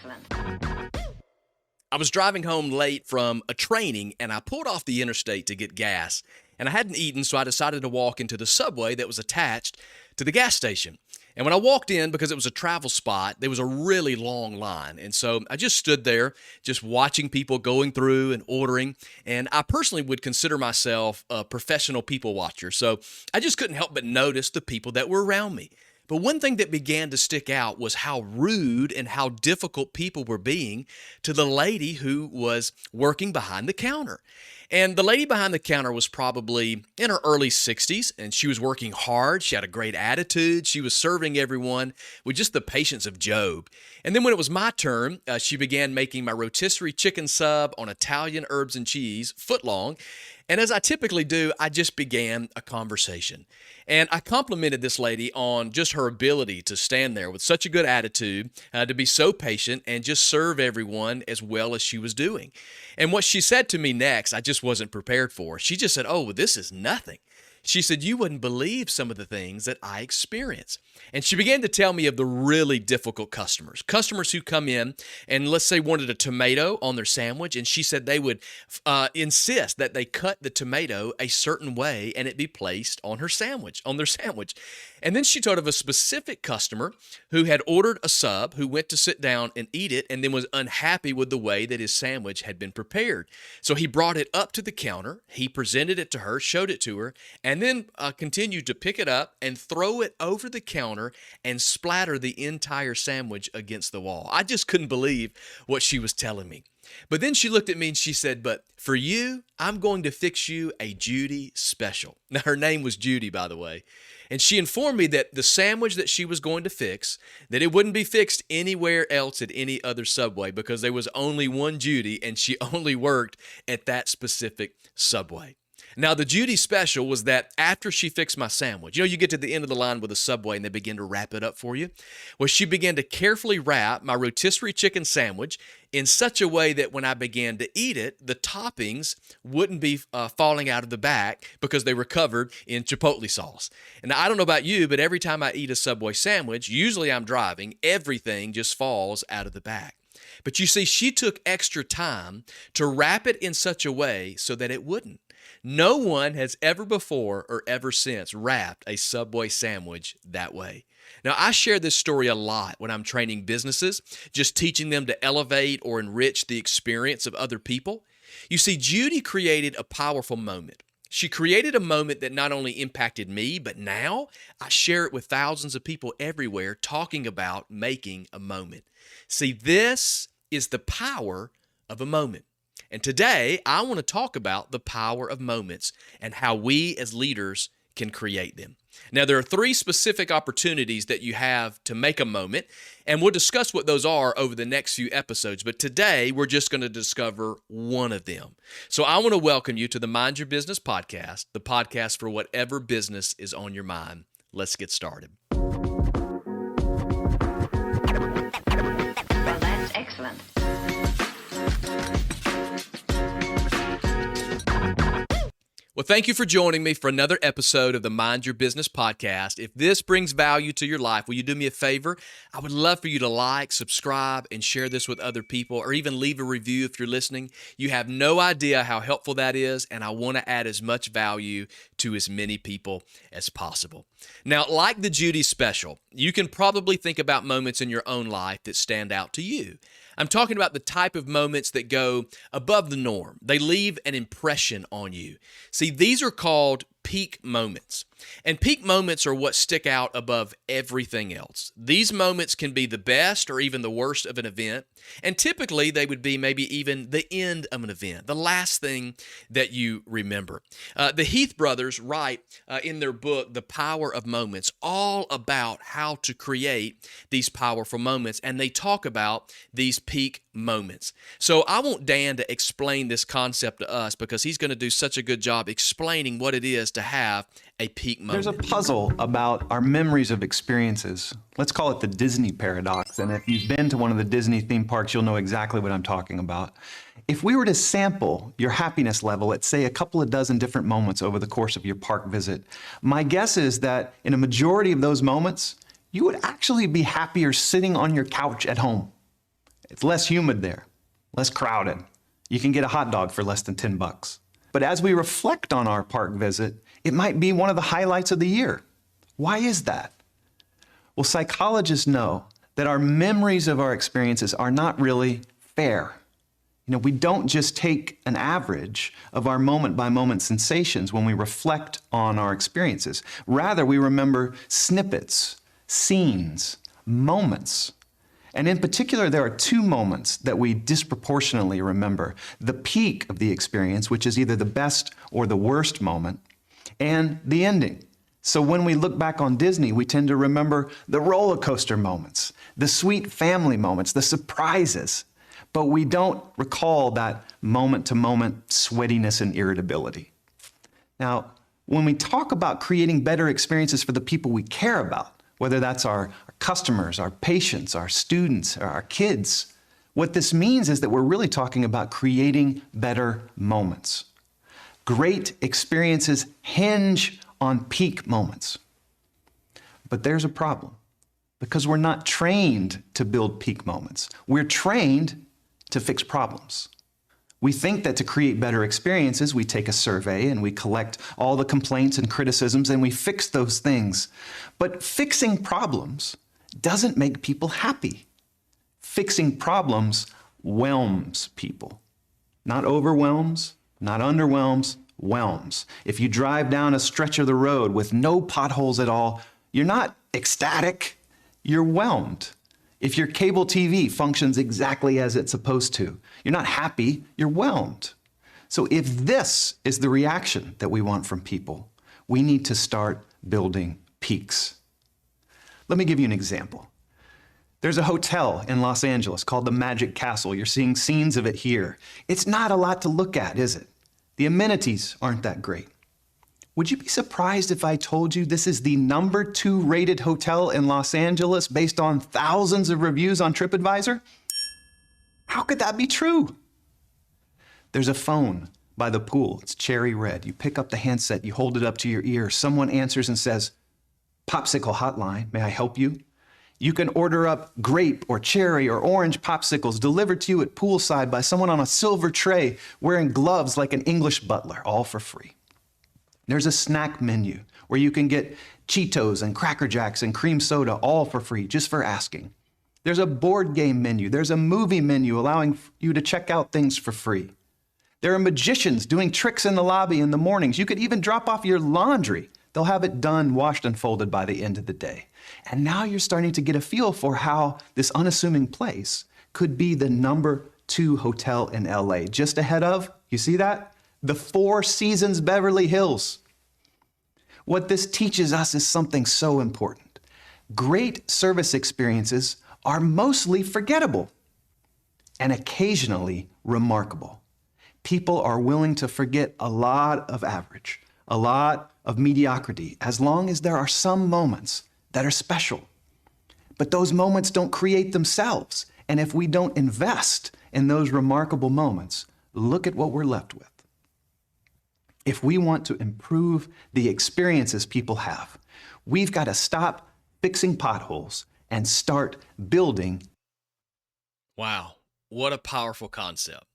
excellent. I was driving home late from a training and I pulled off the interstate to get gas. And I hadn't eaten, so I decided to walk into the subway that was attached to the gas station. And when I walked in, because it was a travel spot, there was a really long line. And so I just stood there, just watching people going through and ordering. And I personally would consider myself a professional people watcher. So I just couldn't help but notice the people that were around me. But one thing that began to stick out was how rude and how difficult people were being to the lady who was working behind the counter. And the lady behind the counter was probably in her early 60s, and she was working hard. She had a great attitude. She was serving everyone with just the patience of Job. And then when it was my turn, she began making my rotisserie chicken sub on Italian herbs and cheese, foot long. And as I typically do, I just began a conversation. And I complimented this lady on just her ability to stand there with such a good attitude, to be so patient and just serve everyone as well as she was doing. And what she said to me next, I just wasn't prepared for. She just said, "Oh, well, this is nothing." She said, "You wouldn't believe some of the things that I experience." And she began to tell me of the really difficult customers who come in and let's say wanted a tomato on their sandwich. And she said they would insist that they cut the tomato a certain way and it be placed on their sandwich. And then she told of a specific customer who had ordered a sub, who went to sit down and eat it, and then was unhappy with the way that his sandwich had been prepared. So he brought it up to the counter, he presented it to her, showed it to her, and then continued to pick it up and throw it over the counter and splatter the entire sandwich against the wall. I just couldn't believe what she was telling me. But then she looked at me and she said, "But for you, I'm going to fix you a Judy special." Now, her name was Judy, by the way. And she informed me that the sandwich that she was going to fix, that it wouldn't be fixed anywhere else at any other Subway because there was only one Judy and she only worked at that specific Subway. Now, the Judy special was that after she fixed my sandwich, you get to the end of the line with a Subway and they begin to wrap it up for you. Well, she began to carefully wrap my rotisserie chicken sandwich in such a way that when I began to eat it, the toppings wouldn't be falling out of the back because they were covered in chipotle sauce. And I don't know about you, but every time I eat a Subway sandwich, usually I'm driving, everything just falls out of the back. But you see, she took extra time to wrap it in such a way so that it wouldn't. No one has ever before or ever since wrapped a Subway sandwich that way. Now, I share this story a lot when I'm training businesses, just teaching them to elevate or enrich the experience of other people. You see, Judy created a powerful moment. She created a moment that not only impacted me, but now I share it with thousands of people everywhere talking about making a moment. See, this is the power of a moment. And today, I want to talk about the power of moments and how we as leaders can create them. Now, there are 3 specific opportunities that you have to make a moment, and we'll discuss what those are over the next few episodes. But today, we're just going to discover one of them. So I want to welcome you to the Mind Your Business podcast, the podcast for whatever business is on your mind. Let's get started. Well, that's excellent. Well, thank you for joining me for another episode of the Mind Your Business podcast. If this brings value to your life, will you do me a favor? I would love for you to like, subscribe, and share this with other people, or even leave a review if you're listening. You have no idea how helpful that is, and I want to add as much value to as many people as possible. Now, like the Judy special, you can probably think about moments in your own life that stand out to you. I'm talking about the type of moments that go above the norm. They leave an impression on you. See, these are called peak moments. And peak moments are what stick out above everything else. These moments can be the best or even the worst of an event. And typically they would be maybe even the end of an event, the last thing that you remember. The Heath brothers write in their book, The Power of Moments, all about how to create these powerful moments. And they talk about these peak moments. So I want Dan to explain this concept to us because he's going to do such a good job explaining what it is to have a peak moment. There's a puzzle about our memories of experiences. Let's call it the Disney paradox. And if you've been to one of the Disney theme parks, you'll know exactly what I'm talking about. If we were to sample your happiness level at, say, a couple of dozen different moments over the course of your park visit, my guess is that in a majority of those moments, you would actually be happier sitting on your couch at home. It's less humid there, less crowded. You can get a hot dog for less than $10. But as we reflect on our park visit, it might be one of the highlights of the year. Why is that? Well, psychologists know that our memories of our experiences are not really fair. We don't just take an average of our moment-by-moment sensations when we reflect on our experiences. Rather, we remember snippets, scenes, moments. And in particular, there are two moments that we disproportionately remember. The peak of the experience, which is either the best or the worst moment, and the ending. So when we look back on Disney, we tend to remember the roller coaster moments, the sweet family moments, the surprises. But we don't recall that moment-to-moment sweatiness and irritability. Now, when we talk about creating better experiences for the people we care about, whether that's our customers, our patients, our students, or our kids, what this means is that we're really talking about creating better moments. Great experiences hinge on peak moments. But there's a problem, because we're not trained to build peak moments. We're trained to fix problems. We think that to create better experiences, we take a survey and we collect all the complaints and criticisms and we fix those things. But fixing problems doesn't make people happy. Fixing problems whelms people. Not overwhelms, not underwhelms, whelms. If you drive down a stretch of the road with no potholes at all, you're not ecstatic, you're whelmed. If your cable TV functions exactly as it's supposed to, you're not happy, you're whelmed. So if this is the reaction that we want from people, we need to start building peaks. Let me give you an example. There's a hotel in Los Angeles called the Magic Castle. You're seeing scenes of it here. It's not a lot to look at, is it? The amenities aren't that great. Would you be surprised if I told you this is the number 2 rated hotel in Los Angeles based on thousands of reviews on TripAdvisor? How could that be true? There's a phone by the pool. It's cherry red. You pick up the handset, you hold it up to your ear. Someone answers and says, "Popsicle hotline, may I help you?" You can order up grape or cherry or orange popsicles delivered to you at poolside by someone on a silver tray wearing gloves like an English butler, all for free. There's a snack menu where you can get Cheetos and Cracker Jacks and cream soda, all for free, just for asking. There's a board game menu. There's a movie menu allowing you to check out things for free. There are magicians doing tricks in the lobby in the mornings. You could even drop off your laundry. They'll have it done, washed, and folded by the end of the day. And now you're starting to get a feel for how this unassuming place could be the number 2 hotel in LA, just ahead of, you see that? The Four Seasons Beverly Hills. What this teaches us is something so important. Great service experiences are mostly forgettable and occasionally remarkable. People are willing to forget a lot of average, a lot of mediocrity, as long as there are some moments that are special. But those moments don't create themselves. And if we don't invest in those remarkable moments, look at what we're left with. If we want to improve the experiences people have, we've got to stop fixing potholes and start building. Wow, what a powerful concept.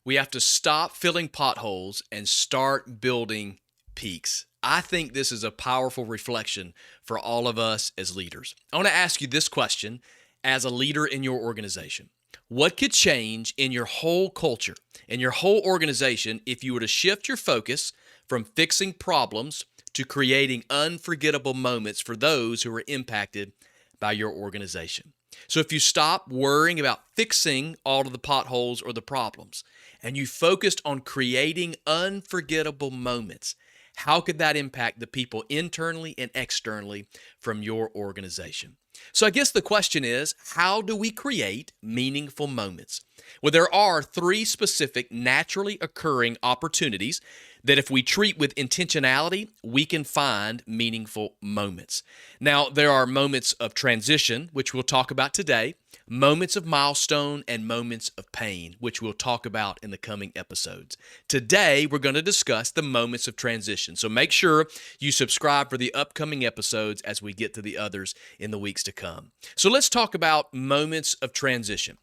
We have to stop filling potholes and start building peaks. I think this is a powerful reflection for all of us as leaders. I want to ask you this question as a leader in your organization. What could change in your whole culture, in your whole organization, if you were to shift your focus from fixing problems to creating unforgettable moments for those who are impacted by your organization? So if you stop worrying about fixing all of the potholes or the problems, and you focused on creating unforgettable moments, how could that impact the people internally and externally from your organization? So I guess the question is, how do we create meaningful moments? Well, there are 3 specific naturally occurring opportunities that if we treat with intentionality, we can find meaningful moments. Now, there are moments of transition, which we'll talk about today, moments of milestone, and moments of pain, which we'll talk about in the coming episodes. Today, we're going to discuss the moments of transition. So make sure you subscribe for the upcoming episodes as we get to the others in the weeks to come. So let's talk about moments of transition.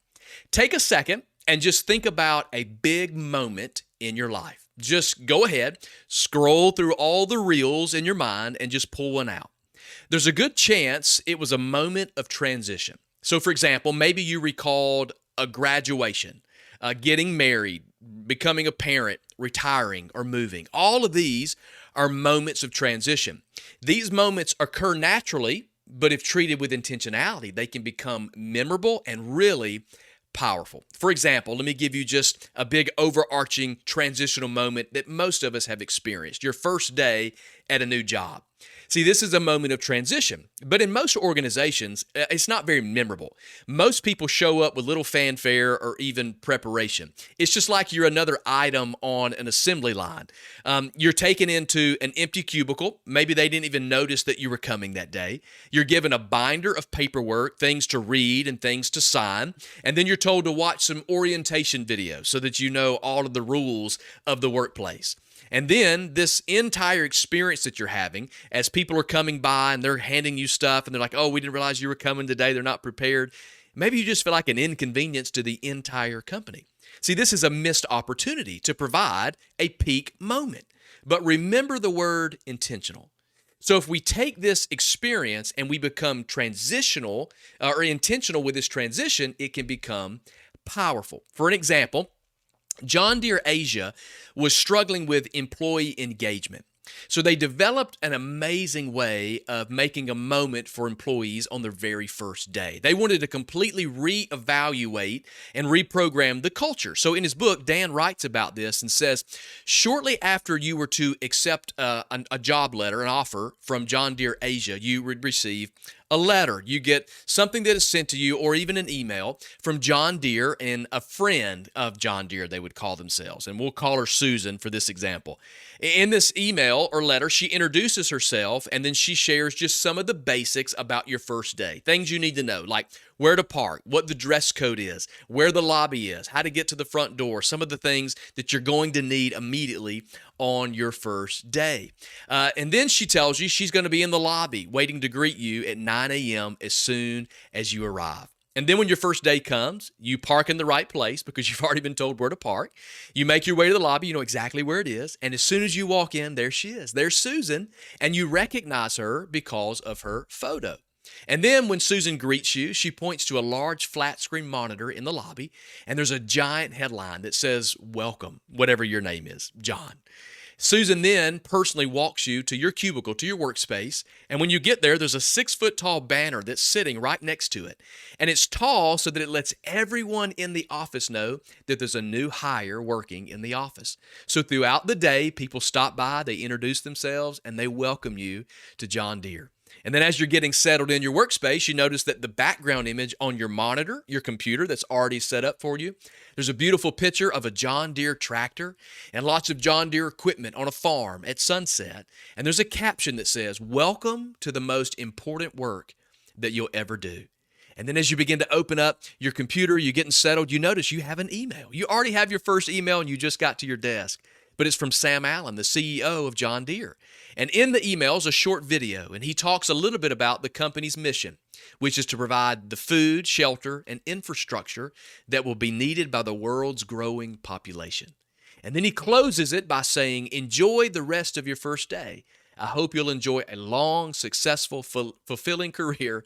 Take a second and just think about a big moment in your life. Just go ahead, scroll through all the reels in your mind and just pull one out. There's a good chance it was a moment of transition. So, for example, maybe you recalled a graduation, getting married, becoming a parent, retiring, or moving. All of these are moments of transition. These moments occur naturally, but if treated with intentionality, they can become memorable and really powerful. For example, let me give you just a big overarching transitional moment that most of us have experienced. Your first day at a new job. See, this is a moment of transition, but in most organizations, it's not very memorable. Most people show up with little fanfare or even preparation. It's just like you're another item on an assembly line. You're taken into an empty cubicle. Maybe they didn't even notice that you were coming that day. You're given a binder of paperwork, things to read and things to sign, and then you're told to watch some orientation videos so that you know all of the rules of the workplace. And then this entire experience that you're having as people are coming by and they're handing you stuff and they're like, oh, we didn't realize you were coming today. They're not prepared. Maybe you just feel like an inconvenience to the entire company. See, this is a missed opportunity to provide a peak moment. But remember the word intentional. So if we take this experience and we become transitional or intentional with this transition, it can become powerful. For an example, John Deere Asia was struggling with employee engagement. So they developed an amazing way of making a moment for employees on their very first day. They wanted to completely reevaluate and reprogram the culture. So in his book, Dan writes about this and says, shortly after you were to accept a job letter, an offer from John Deere Asia, you would receive a letter. You get something that is sent to you or even an email from John Deere and a friend of John Deere, they would call themselves. And we'll call her Susan for this example. In this email or letter, she introduces herself and then she shares just some of the basics about your first day. Things you need to know, like where to park, what the dress code is, where the lobby is, how to get to the front door, some of the things that you're going to need immediately on your first day. And then she tells you she's going to be in the lobby waiting to greet you at 9 a.m. as soon as you arrive. And then when your first day comes, you park in the right place because you've already been told where to park. You make your way to the lobby. You know exactly where it is. And as soon as you walk in, there she is. There's Susan. And you recognize her because of her photo. And then when Susan greets you, she points to a large flat screen monitor in the lobby. And there's a giant headline that says, welcome, whatever your name is, John. Susan then personally walks you to your cubicle, to your workspace, and when you get there, there's a 6-foot-tall banner that's sitting right next to it. And it's tall so that it lets everyone in the office know that there's a new hire working in the office. So throughout the day, people stop by, they introduce themselves, and they welcome you to John Deere. And then as you're getting settled in your workspace, you notice that the background image on your monitor, your computer that's already set up for you, there's a beautiful picture of a John Deere tractor and lots of John Deere equipment on a farm at sunset. And there's a caption that says, welcome to the most important work that you'll ever do. And then as you begin to open up your computer, you're getting settled, you notice you have an email. You already have your first email and you just got to your desk. But it's from Sam Allen, the CEO of John Deere. And in the email is a short video, and he talks a little bit about the company's mission, which is to provide the food, shelter, and infrastructure that will be needed by the world's growing population. And then he closes it by saying, enjoy the rest of your first day. I hope you'll enjoy a long, successful, fulfilling career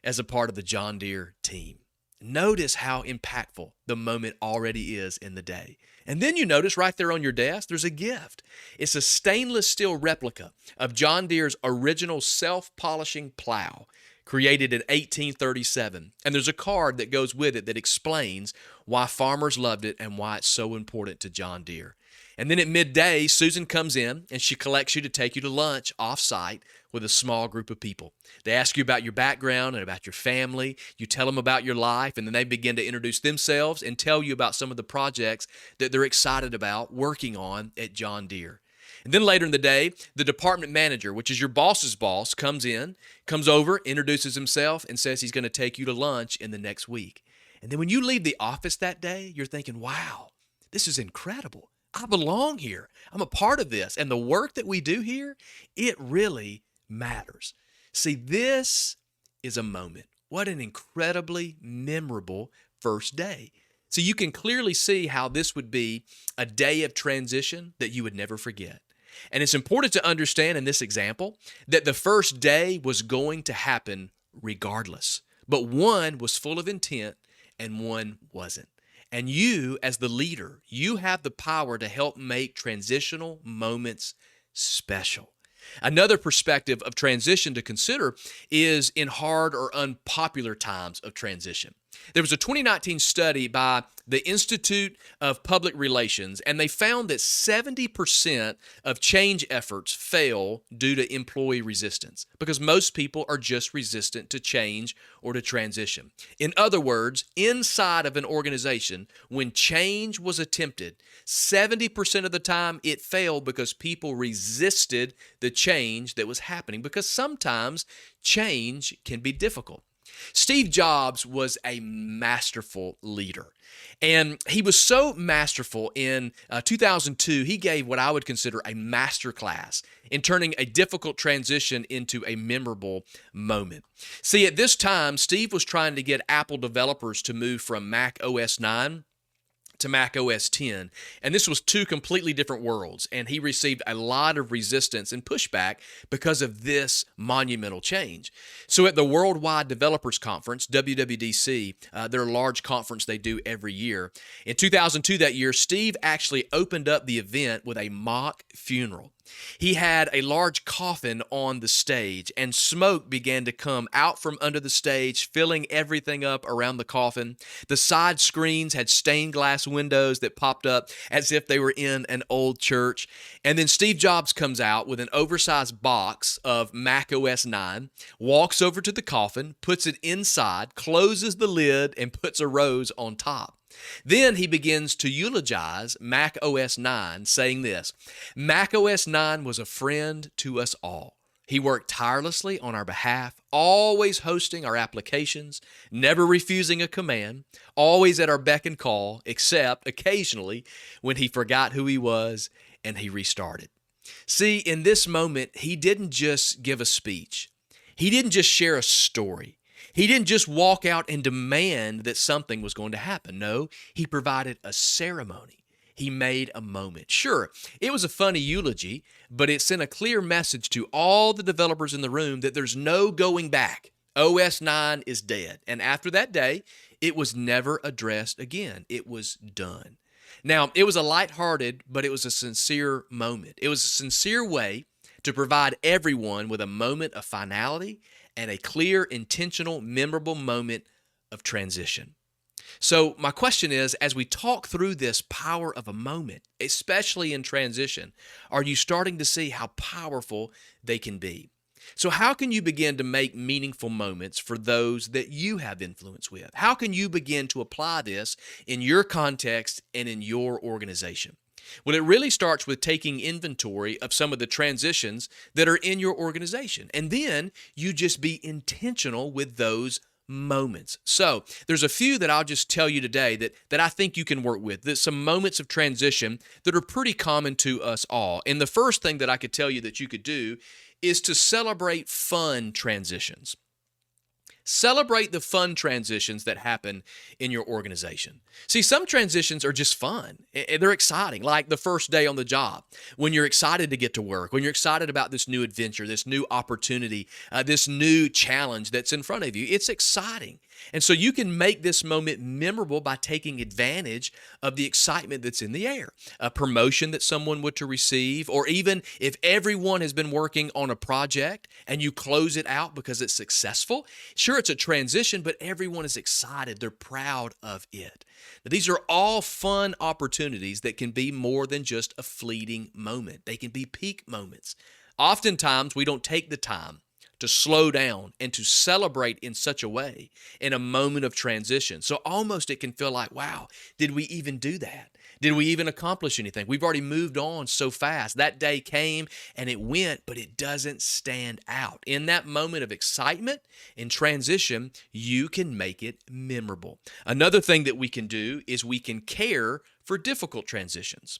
as a part of the John Deere team. Notice how impactful the moment already is in the day. And then you notice right there on your desk, there's a gift. It's a stainless steel replica of John Deere's original self-polishing plow, created in 1837. And there's a card that goes with it that explains why farmers loved it and why it's so important to John Deere. And then at midday, Susan comes in and she collects you to take you to lunch off-site with a small group of people. They ask you about your background and about your family. You tell them about your life, and then they begin to introduce themselves and tell you about some of the projects that they're excited about working on at John Deere. And then later in the day, the department manager, which is your boss's boss, comes over, introduces himself, and says he's going to take you to lunch in the next week. And then when you leave the office that day, you're thinking, wow, this is incredible. I belong here. I'm a part of this. And the work that we do here, it really matters. See, this is a moment. What an incredibly memorable, first day. So you can clearly see how this would be a day of transition that you would never forget. And it's important to understand in this example that the first day was going to happen regardless, but one was full of intent and one wasn't. And you, as the leader, you have the power to help make transitional moments special. Another perspective of transition to consider is in hard or unpopular times of transition. There was a 2019 study by the Institute of Public Relations, and they found that 70% of change efforts fail due to employee resistance because most people are just resistant to change or to transition. In other words, inside of an organization, when change was attempted, 70% of the time it failed because people resisted the change that was happening, because sometimes change can be difficult. Steve Jobs was a masterful leader, and he was so masterful in 2002, he gave what I would consider a master class in turning a difficult transition into a memorable moment. See, at this time, Steve was trying to get Apple developers to move from Mac OS 9 to Mac OS 10. And this was two completely different worlds. And he received a lot of resistance and pushback because of this monumental change. So at the Worldwide Developers Conference, WWDC, their large conference they do every year, in 2002 that year, Steve actually opened up the event with a mock funeral. He had a large coffin on the stage, and smoke began to come out from under the stage, filling everything up around the coffin. The side screens had stained glass windows that popped up as if they were in an old church. And then Steve Jobs comes out with an oversized box of Mac OS 9, walks over to the coffin, puts it inside, closes the lid, and puts a rose on top. Then he begins to eulogize Mac OS 9, saying this: Mac OS 9 was a friend to us all. He worked tirelessly on our behalf, always hosting our applications, never refusing a command, always at our beck and call, except occasionally when he forgot who he was and he restarted. See, in this moment, he didn't just give a speech. He didn't just share a story. He didn't just walk out and demand that something was going to happen. No, he provided a ceremony. He made a moment. Sure, it was a funny eulogy, but it sent a clear message to all the developers in the room that there's no going back. OS 9 is dead. And after that day, it was never addressed again. It was done. Now, it was a lighthearted, but it was a sincere moment. It was a sincere way to provide everyone with a moment of finality and a clear, intentional, memorable moment of transition. So my question is, as we talk through this power of a moment, especially in transition, are you starting to see how powerful they can be? So how can you begin to make meaningful moments for those that you have influence with? How can you begin to apply this in your context and in your organization? Well, it really starts with taking inventory of some of the transitions that are in your organization. And then you just be intentional with those moments. So there's a few that I'll just tell you today that I think you can work with. There's some moments of transition that are pretty common to us all. And the first thing that I could tell you that you could do is to celebrate fun transitions. Celebrate the fun transitions that happen in your organization. See, some transitions are just fun. They're exciting, like the first day on the job, when you're excited to get to work, when you're excited about this new adventure, this new opportunity, this new challenge that's in front of you. It's exciting. And so you can make this moment memorable by taking advantage of the excitement that's in the air. A promotion that someone would to receive, or even if everyone has been working on a project and you close it out because it's successful. Sure, it's a transition, but everyone is excited. They're proud of it. Now, these are all fun opportunities that can be more than just a fleeting moment. They can be peak moments. Oftentimes, we don't take the time to slow down and to celebrate in such a way in a moment of transition. So almost it can feel like, wow, did we even do that? Did we even accomplish anything? We've already moved on so fast. That day came and it went, but it doesn't stand out. In that moment of excitement and transition, you can make it memorable. Another thing that we can do is we can care for difficult transitions.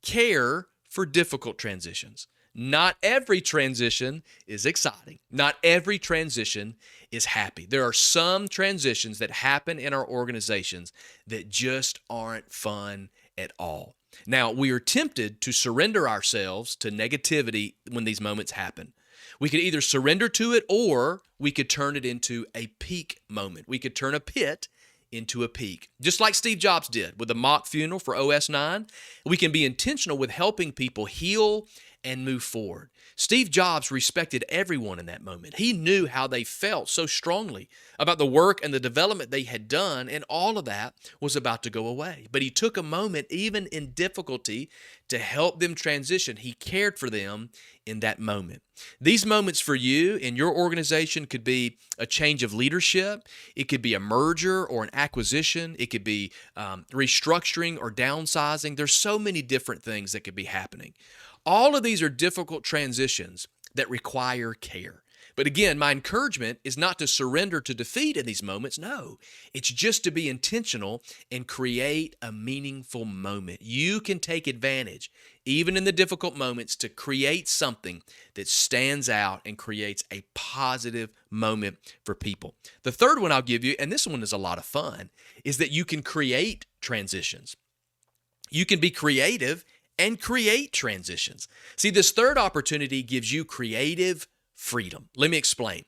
Care for difficult transitions. Not every transition is exciting. Not every transition is happy. There are some transitions that happen in our organizations that just aren't fun at all. Now, we are tempted to surrender ourselves to negativity when these moments happen. We could either surrender to it or we could turn it into a peak moment. We could turn a pit into a peak. Just like Steve Jobs did with the mock funeral for OS 9, we can be intentional with helping people heal and move forward. Steve Jobs respected everyone in that moment. He knew how they felt so strongly about the work and the development they had done, and all of that was about to go away. But he took a moment, even in difficulty, to help them transition. He cared for them in that moment. These moments for you in your organization could be a change of leadership. It could be a merger or an acquisition. It could be restructuring or downsizing. There's so many different things that could be happening. All of these are difficult transitions that require care. But again, my encouragement is not to surrender to defeat in these moments. No, it's just to be intentional and create a meaningful moment. You can take advantage, even in the difficult moments, to create something that stands out and creates a positive moment for people. The third one I'll give you, and this one is a lot of fun, is that you can create transitions. You can be creative and create transitions. See, this third opportunity gives you creative freedom. Let me explain.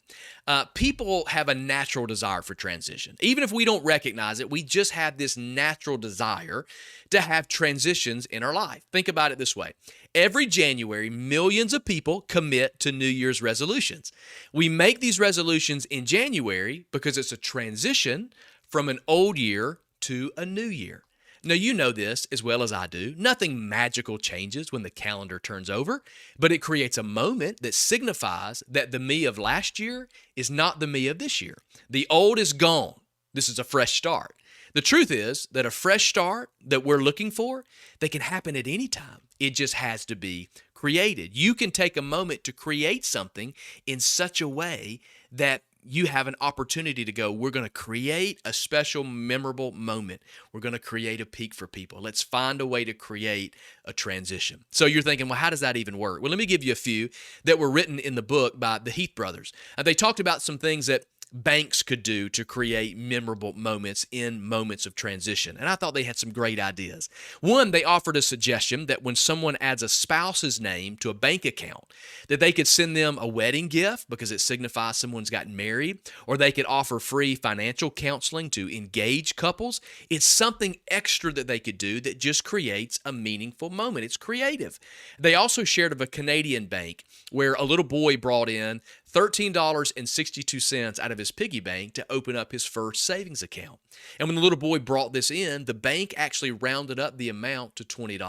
People have a natural desire for transition. Even if we don't recognize it, we just have this natural desire to have transitions in our life. Think about it this way. Every January, millions of people commit to New Year's resolutions. We make these resolutions in January because it's a transition from an old year to a new year. Now, you know this as well as I do. Nothing magical changes when the calendar turns over, but it creates a moment that signifies that the me of last year is not the me of this year. The old is gone. This is a fresh start. The truth is that a fresh start that we're looking for, they can happen at any time. It just has to be created. You can take a moment to create something in such a way that you have an opportunity to go, we're going to create a special, memorable moment. We're going to create a peak for people. Let's find a way to create a transition. So you're thinking, well, how does that even work? Well, let me give you a few that were written in the book by the Heath brothers. They talked about some things that banks could do to create memorable moments in moments of transition. And I thought they had some great ideas. One, they offered a suggestion that when someone adds a spouse's name to a bank account, that they could send them a wedding gift because it signifies someone's gotten married, or they could offer free financial counseling to engaged couples. It's something extra that they could do that just creates a meaningful moment. It's creative. They also shared of a Canadian bank where a little boy brought in $13.62 out of his piggy bank to open up his first savings account. And when the little boy brought this in, the bank actually rounded up the amount to $20.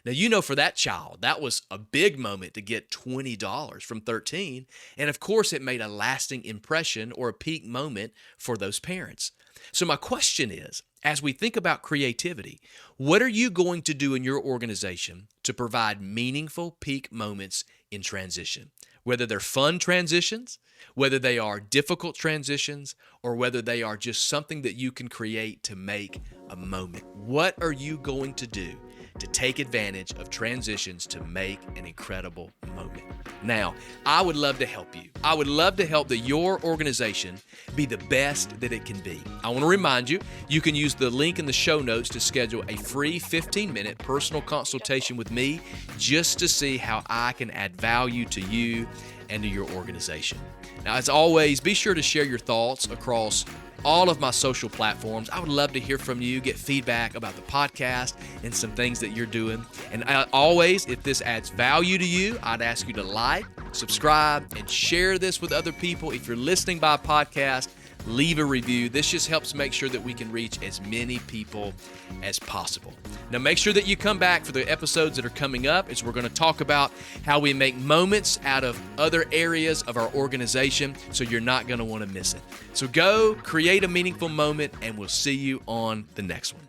Now, you know, for that child, that was a big moment to get $20 from 13. And of course, it made a lasting impression or a peak moment for those parents. So my question is, as we think about creativity, what are you going to do in your organization to provide meaningful peak moments in transition? Whether they're fun transitions, whether they are difficult transitions, or whether they are just something that you can create to make a moment. What are you going to do to take advantage of transitions to make an incredible moment? Now, I would love to help you. I would love to help your organization be the best that it can be. I want to remind you, you can use the link in the show notes to schedule a free 15-minute personal consultation with me just to see how I can add value to you and to your organization. Now, as always, be sure to share your thoughts across all of my social platforms. I would love to hear from you, get feedback about the podcast and some things that you're doing. And always, if this adds value to you, I'd ask you to like, subscribe, and share this with other people. If you're listening by a podcast, leave a review. This just helps make sure that we can reach as many people as possible. Now, make sure that you come back for the episodes that are coming up, as we're going to talk about how we make moments out of other areas of our organization, so you're not going to want to miss it. So go create a meaningful moment, and we'll see you on the next one.